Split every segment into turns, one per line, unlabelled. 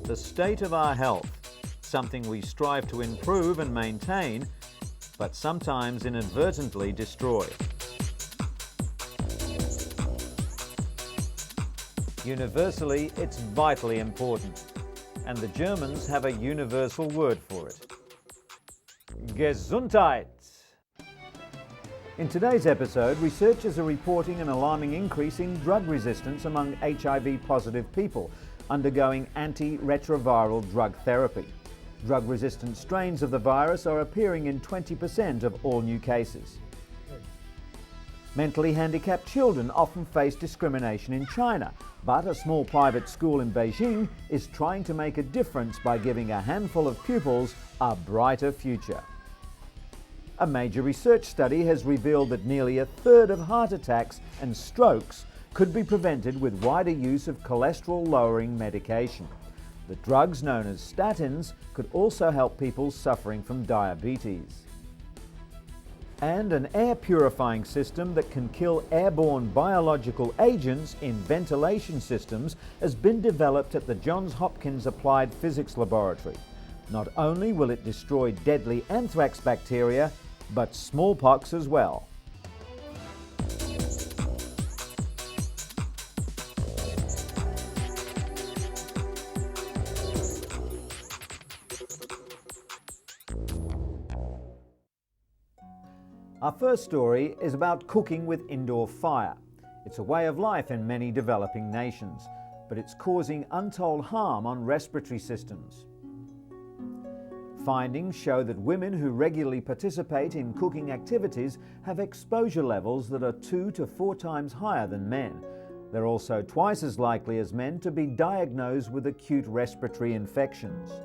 the state of our health, something we strive to improve and maintain, but sometimes inadvertently destroy. Universally, it's vitally important, and the Germans have a universal word for it. Gesundheit. In today's episode, researchers are reporting an alarming increase in drug resistance among HIV-positive people undergoing antiretroviral drug therapy. Drug-resistant strains of the virus are appearing in 20% of all new cases. Mentally handicapped children often face discrimination in China, but a small private school in Beijing is trying to make a difference by giving a handful of pupils a brighter future. A major research study has revealed that nearly a third of heart attacks and strokes could be prevented with wider use of cholesterol-lowering medication. The drugs known as statins could also help people suffering from diabetes. And an air purifying system that can kill airborne biological agents in ventilation systems has been developed at the Johns Hopkins Applied Physics Laboratory. Not only will it destroy deadly anthrax bacteria, but smallpox as well. Our first story is about cooking with indoor fire. It's a way of life in many developing nations, but it's causing untold harm on respiratory systems. Findings show that women who regularly participate in cooking activities have exposure levels that are 2 to 4 times higher than men. They're also twice as likely as men to be diagnosed with acute respiratory infections.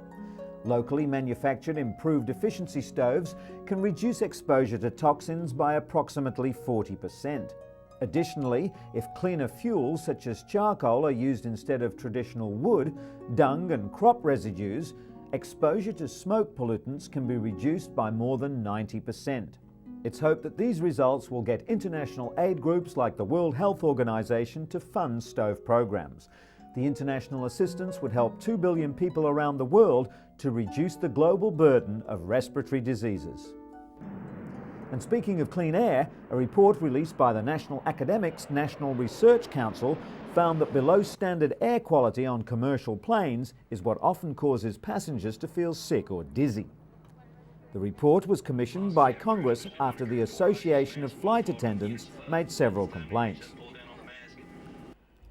Locally manufactured improved efficiency stoves can reduce exposure to toxins by approximately 40%. Additionally, if cleaner fuels such as charcoal are used instead of traditional wood, dung and crop residues, exposure to smoke pollutants can be reduced by more than 90%. It's hoped that these results will get international aid groups like the World Health Organization to fund stove programs. The international assistance would help 2 billion people around the world to reduce the global burden of respiratory diseases. And speaking of clean air, a report released by the National Academics National Research Council found that below standard air quality on commercial planes is what often causes passengers to feel sick or dizzy. The report was commissioned by Congress after the Association of Flight Attendants made several complaints.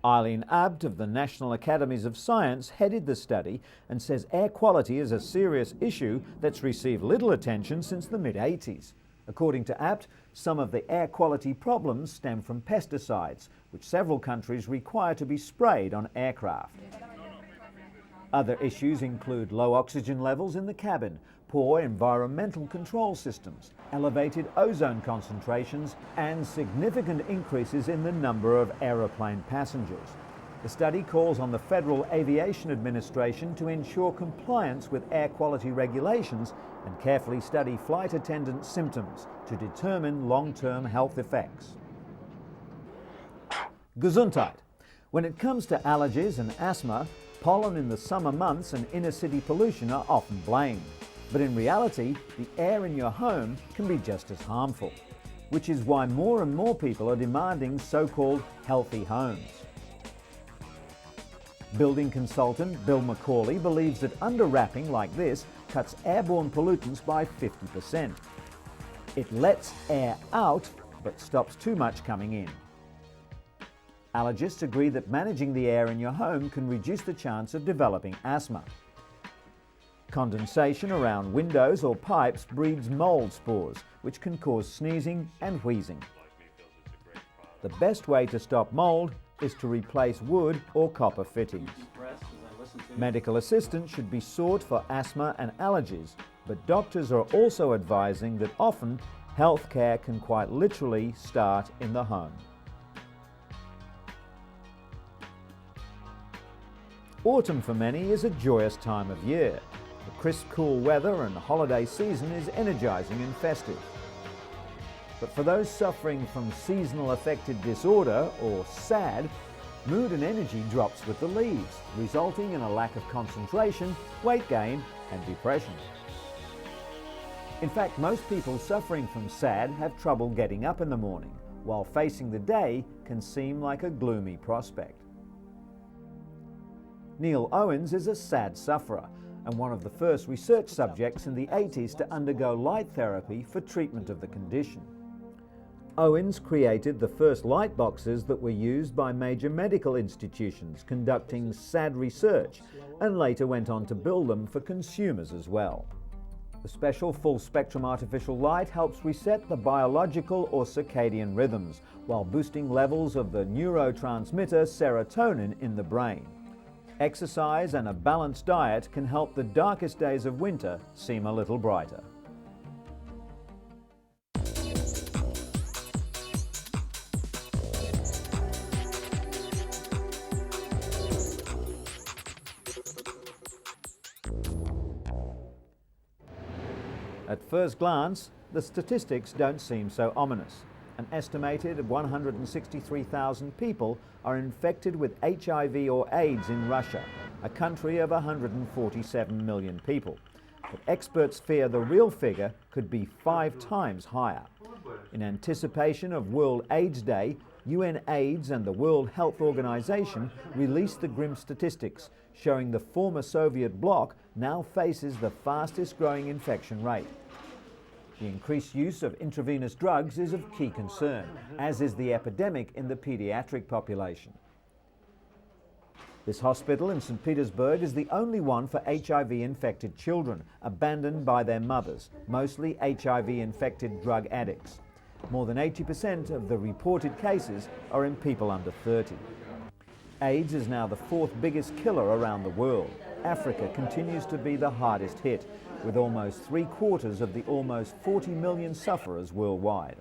Eileen Abt of the National Academies of Science headed the study and says air quality is a serious issue that's received little attention since the mid-80s. According to Abt, some of the air quality problems stem from pesticides, which several countries require to be sprayed on aircraft. Other issues include low oxygen levels in the cabin, poor environmental control systems, elevated ozone concentrations, and significant increases in the number of aeroplane passengers. The study calls on the Federal Aviation Administration to ensure compliance with air quality regulations and carefully study flight attendant symptoms to determine long-term health effects. Gesundheit. When it comes to allergies and asthma, pollen in the summer months and inner-city pollution are often blamed. But in reality, the air in your home can be just as harmful, which is why more and more people are demanding so-called healthy homes. Building consultant Bill McCauley believes that under-wrapping like this cuts airborne pollutants by 50%. It lets air out, but stops too much coming in. Allergists agree that managing the air in your home can reduce the chance of developing asthma. Condensation around windows or pipes breeds mold spores, which can cause sneezing and wheezing. The best way to stop mold is to replace wood or copper fittings. Medical assistance should be sought for asthma and allergies, but doctors are also advising that often health care can quite literally start in the home. Autumn for many is a joyous time of year. The crisp, cool weather and holiday season is energizing and festive. But for those suffering from seasonal affective disorder, or SAD, Mood and energy drops with the leaves, resulting in a lack of concentration, weight gain and depression. In fact, most people suffering from SAD have trouble getting up in the morning, while facing the day can seem like a gloomy prospect. Neil Owens is a SAD sufferer and one of the first research subjects in the 80s to undergo light therapy for treatment of the condition. Owens created the first light boxes that were used by major medical institutions conducting SAD research, and later went on to build them for consumers as well. The special full-spectrum artificial light helps reset the biological or circadian rhythms while boosting levels of the neurotransmitter serotonin in the brain. Exercise and a balanced diet can help the darkest days of winter seem a little brighter. At first glance, the statistics don't seem so ominous. An estimated 163,000 people are infected with HIV or AIDS in Russia, a country of 147 million people. But experts fear the real figure could be 5 times higher. In anticipation of World AIDS Day, UN AIDS and the World Health Organization released the grim statistics, showing the former Soviet bloc now faces the fastest growing infection rate. The increased use of intravenous drugs is of key concern, as is the epidemic in the pediatric population. This hospital in St. Petersburg is the only one for HIV-infected children, abandoned by their mothers, mostly HIV-infected drug addicts. More than 80% of the reported cases are in people under 30. AIDS is now the 4th biggest killer around the world. Africa continues to be the hardest hit, with almost 3/4 of the almost 40 million sufferers worldwide.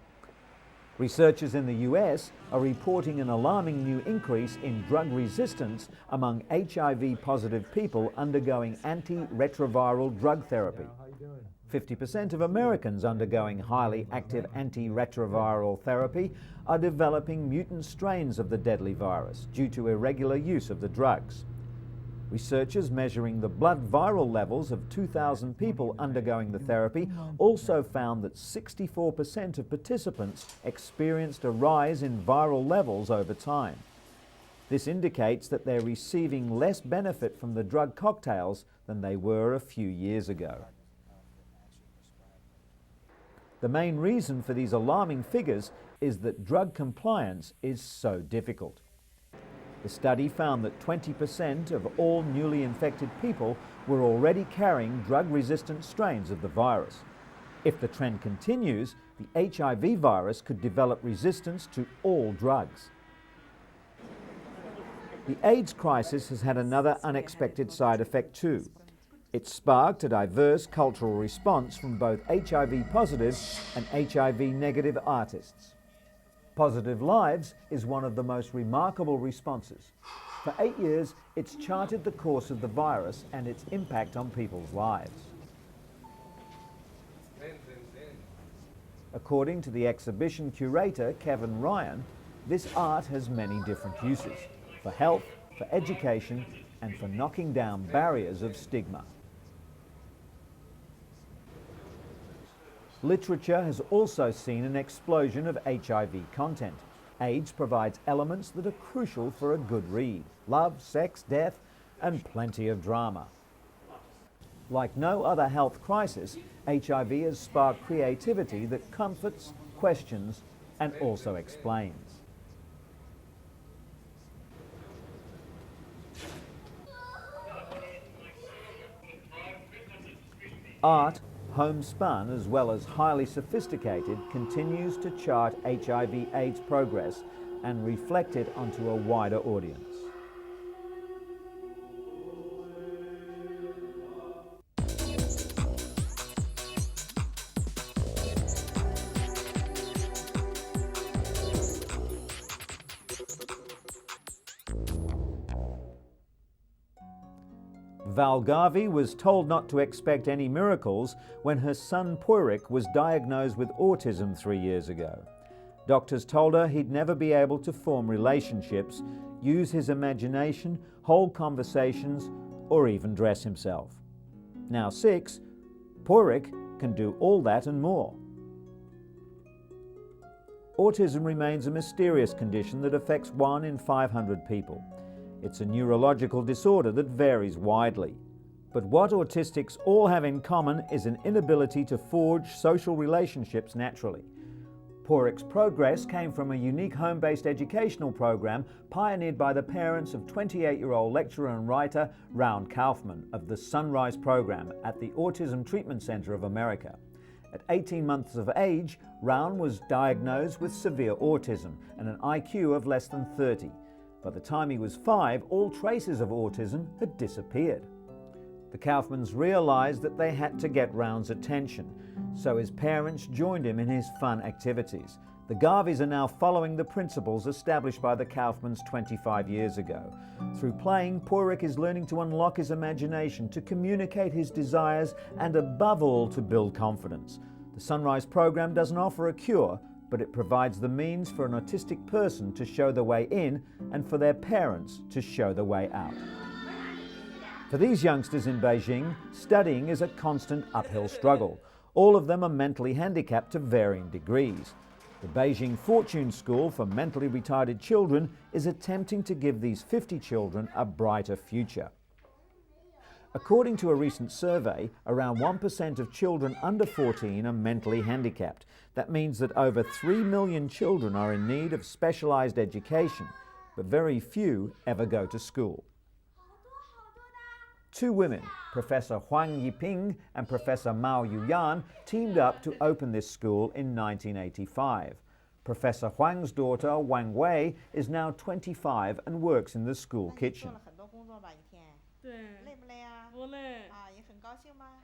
Researchers in the US are reporting an alarming new increase in drug resistance among HIV-positive people undergoing antiretroviral drug therapy. 50% of Americans undergoing highly active antiretroviral therapy are developing mutant strains of the deadly virus due to irregular use of the drugs. Researchers measuring the blood viral levels of 2,000 people undergoing the therapy also found that 64% of participants experienced a rise in viral levels over time. This indicates that they're receiving less benefit from the drug cocktails than they were a few years ago. The main reason for these alarming figures is that drug compliance is so difficult. The study found that 20% of all newly infected people were already carrying drug-resistant strains of the virus. If the trend continues, the HIV virus could develop resistance to all drugs. The AIDS crisis has had another unexpected side effect too. It sparked a diverse cultural response from both HIV-positive and HIV-negative artists. Positive Lives is one of the most remarkable responses. For 8 years, it's charted the course of the virus and its impact on people's lives. According to the exhibition curator, Kevin Ryan, this art has many different uses, for health, for education, and for knocking down barriers of stigma. Literature has also seen an explosion of HIV content. AIDS provides elements that are crucial for a good read: love, sex, death, and plenty of drama. Like no other health crisis, HIV has sparked creativity that comforts, questions, and also explains. Art, homespun as well as highly sophisticated, continues to chart HIV/AIDS progress and reflect it onto a wider audience. Val Garvey was told not to expect any miracles when her son Poyrik was diagnosed with autism 3 years ago. Doctors told her he'd never be able to form relationships, use his imagination, hold conversations, or even dress himself. Now 6, Porik can do all that and more. Autism remains a mysterious condition that affects 1 in 500 people. It's a neurological disorder that varies widely. But what autistics all have in common is an inability to forge social relationships naturally. Porik's progress came from a unique home-based educational program pioneered by the parents of 28-year-old lecturer and writer Raun Kaufman of the Sunrise program at the Autism Treatment Center of America. At 18 months of age, Raun was diagnosed with severe autism and an IQ of less than 30. By the time he was 5, all traces of autism had disappeared. The Kaufmans realized that they had to get Raun's attention, so his parents joined him in his fun activities. The Garveys are now following the principles established by the Kaufmans 25 years ago. Through playing, Porik is learning to unlock his imagination, to communicate his desires, and above all, to build confidence. The Sunrise program doesn't offer a cure, but it provides the means for an autistic person to show the way in and for their parents to show the way out. For these youngsters in Beijing, studying is a constant uphill struggle. All of them are mentally handicapped to varying degrees. The Beijing Fortune School for Mentally Retarded Children is attempting to give these 50 children a brighter future. According to a recent survey, around 1% of children under 14 are mentally handicapped. That means that over 3 million children are in need of specialized education, but very few ever go to school. 2 women, Professor Huang Yiping and Professor Mao Yuyan, teamed up to open this school in 1985. Professor Huang's daughter, Wang Wei, is now 25 and works in the school kitchen.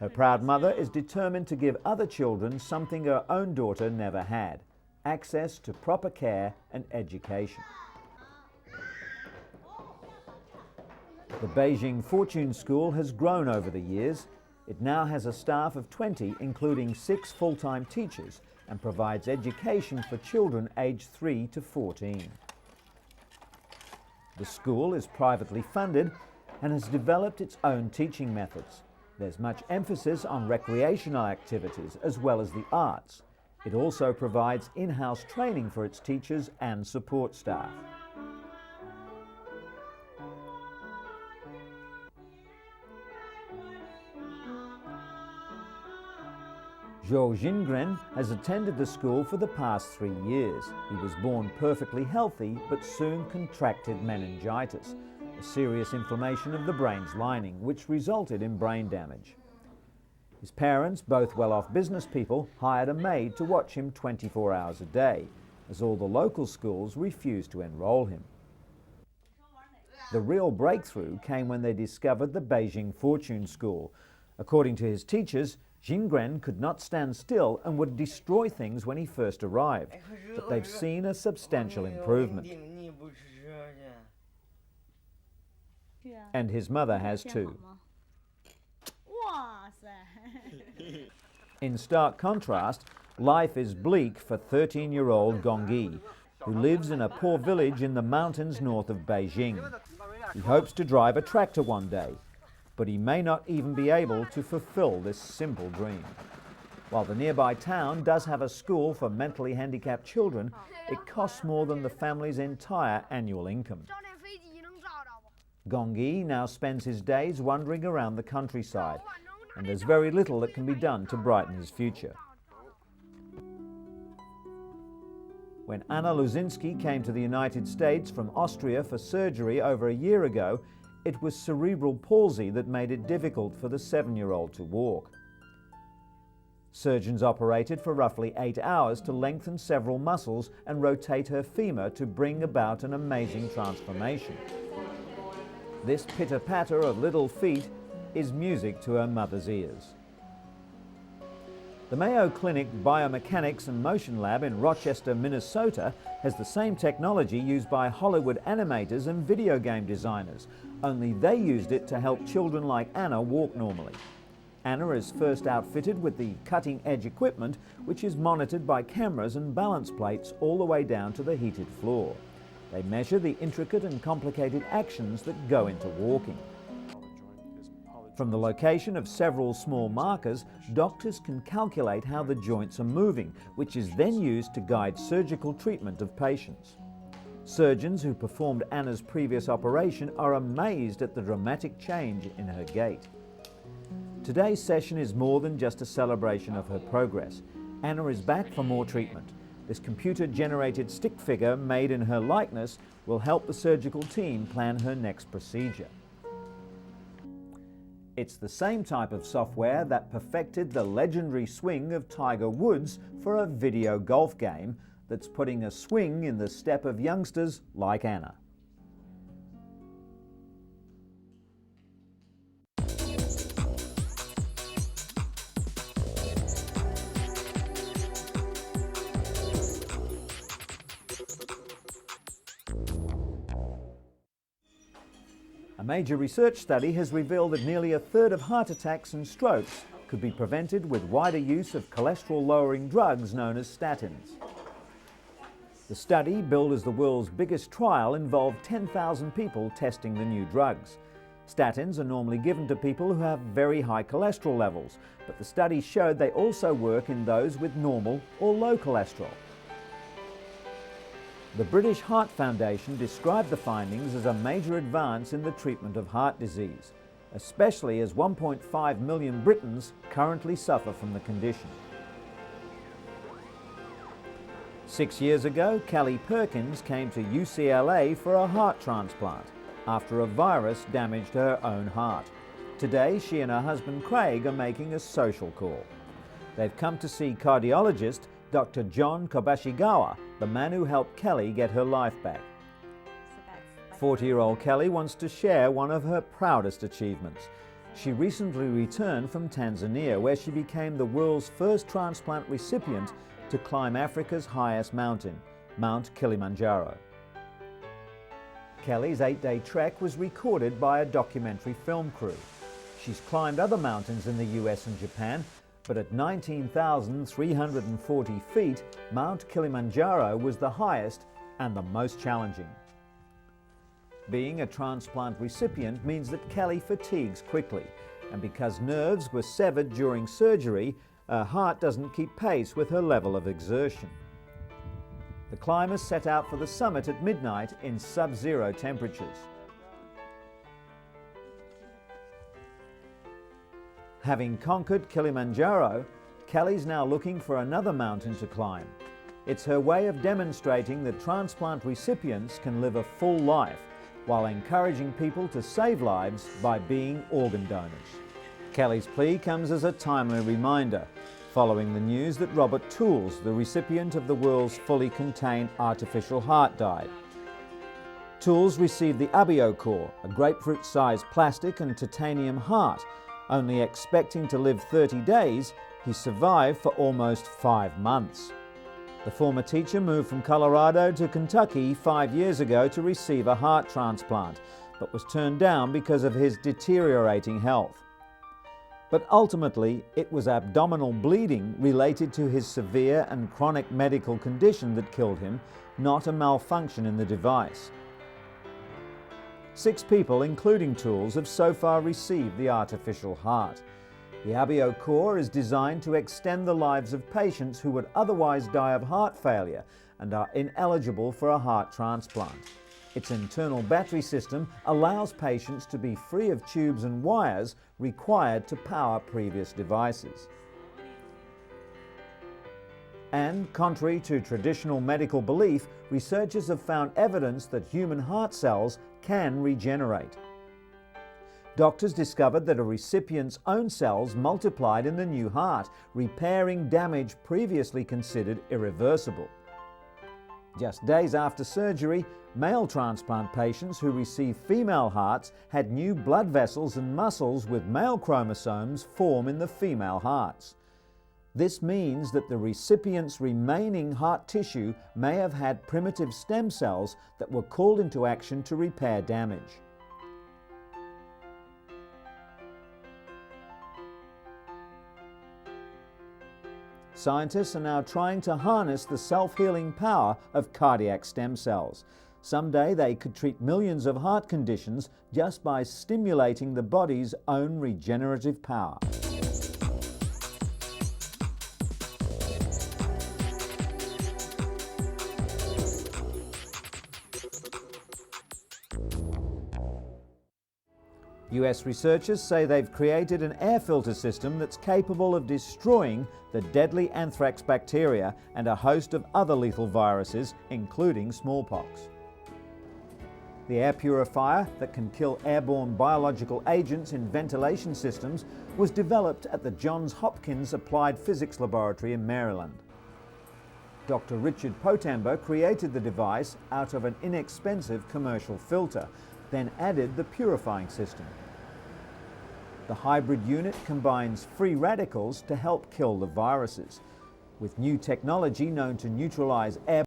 Her proud mother is determined to give other children something her own daughter never had: access to proper care and education. The Beijing Fortune School has grown over the years. It now has a staff of 20, including 6 full-time teachers, and provides education for children aged 3 to 14. The school is privately funded and has developed its own teaching methods. There's much emphasis on recreational activities as well as the arts. It also provides in-house training for its teachers and support staff. Zhou Jingren has attended the school for the past 3 years. He was born perfectly healthy, but soon contracted meningitis, a serious inflammation of the brain's lining, which resulted in brain damage. His parents, both well-off business people, hired a maid to watch him 24 hours a day, as all the local schools refused to enroll him. The real breakthrough came when they discovered the Beijing Fortune School. According to his teachers, Jingren could not stand still and would destroy things when he first arrived, but they've seen a substantial improvement. And his mother has too. In stark contrast, life is bleak for 13-year-old Gongyi, who lives in a poor village in the mountains north of Beijing. He hopes to drive a tractor one day, but he may not even be able to fulfill this simple dream. While the nearby town does have a school for mentally handicapped children, it costs more than the family's entire annual income. Gongyi now spends his days wandering around the countryside, and there's very little that can be done to brighten his future. When Anna Luzinski came to the United States from Austria for surgery over a year ago, it was cerebral palsy that made it difficult for the 7-year-old to walk. Surgeons operated for roughly 8 hours to lengthen several muscles and rotate her femur to bring about an amazing transformation. This pitter-patter of little feet is music to her mother's ears. The Mayo Clinic Biomechanics and Motion Lab in Rochester, Minnesota has the same technology used by Hollywood animators and video game designers, only they used it to help children like Anna walk normally. Anna is first outfitted with the cutting-edge equipment, which is monitored by cameras and balance plates all the way down to the heated floor. They measure the intricate and complicated actions that go into walking. From the location of several small markers, doctors can calculate how the joints are moving, which is then used to guide surgical treatment of patients. Surgeons who performed Anna's previous operation are amazed at the dramatic change in her gait. Today's session is more than just a celebration of her progress. Anna is back for more treatment. This computer-generated stick figure made in her likeness will help the surgical team plan her next procedure. It's the same type of software that perfected the legendary swing of Tiger Woods for a video golf game that's putting a swing in the step of youngsters like Anna. A major research study has revealed that nearly a third of heart attacks and strokes could be prevented with wider use of cholesterol-lowering drugs known as statins. The study, billed as the world's biggest trial, involved 10,000 people testing the new drugs. Statins are normally given to people who have very high cholesterol levels, but the study showed they also work in those with normal or low cholesterol. The British Heart Foundation described the findings as a major advance in the treatment of heart disease, especially as 1.5 million Britons currently suffer from the condition. 6 years ago, Kelly Perkins came to UCLA for a heart transplant after a virus damaged her own heart. Today, she and her husband Craig are making a social call. They've come to see cardiologist Dr. John Kobashigawa, the man who helped Kelly get her life back. 40-year-old Kelly wants to share one of her proudest achievements. She recently returned from Tanzania, where she became the world's first transplant recipient to climb Africa's highest mountain, Mount Kilimanjaro. Kelly's 8-day trek was recorded by a documentary film crew. She's climbed other mountains in the US and Japan, but at 19,340 feet, Mount Kilimanjaro was the highest and the most challenging. Being a transplant recipient means that Kelly fatigues quickly, and because nerves were severed during surgery, her heart doesn't keep pace with her level of exertion. The climbers set out for the summit at midnight in sub-zero temperatures. Having conquered Kilimanjaro, Kelly's now looking for another mountain to climb. It's her way of demonstrating that transplant recipients can live a full life while encouraging people to save lives by being organ donors. Kelly's plea comes as a timely reminder, following the news that Robert Tools, the recipient of the world's fully contained artificial heart, died. Tools received the EP04, a grapefruit-sized plastic and titanium heart. Only expecting to live 30 days, he survived for almost 5 months. The former teacher moved from Colorado to Kentucky 5 years ago to receive a heart transplant, but was turned down because of his deteriorating health. But ultimately, it was abdominal bleeding related to his severe and chronic medical condition that killed him, not a malfunction in the device. 6 people, including Tools, have so far received the artificial heart. The EP04 is designed to extend the lives of patients who would otherwise die of heart failure and are ineligible for a heart transplant. Its internal battery system allows patients to be free of tubes and wires required to power previous devices. And, contrary to traditional medical belief, researchers have found evidence that human heart cells can regenerate. Doctors discovered that a recipient's own cells multiplied in the new heart, repairing damage previously considered irreversible. Just days after surgery, male transplant patients who received female hearts had new blood vessels and muscles with male chromosomes form in the female hearts. This means that the recipient's remaining heart tissue may have had primitive stem cells that were called into action to repair damage. Scientists are now trying to harness the self-healing power of cardiac stem cells. Someday they could treat millions of heart conditions just by stimulating the body's own regenerative power. US researchers say they've created an air filter system that's capable of destroying the deadly anthrax bacteria and a host of other lethal viruses, including smallpox. The air purifier that can kill airborne biological agents in ventilation systems was developed at the Johns Hopkins Applied Physics Laboratory in Maryland. Dr. Richard Potambo created the device out of an inexpensive commercial filter, then added the purifying system. The hybrid unit combines free radicals to help kill the viruses. With new technology known to neutralize air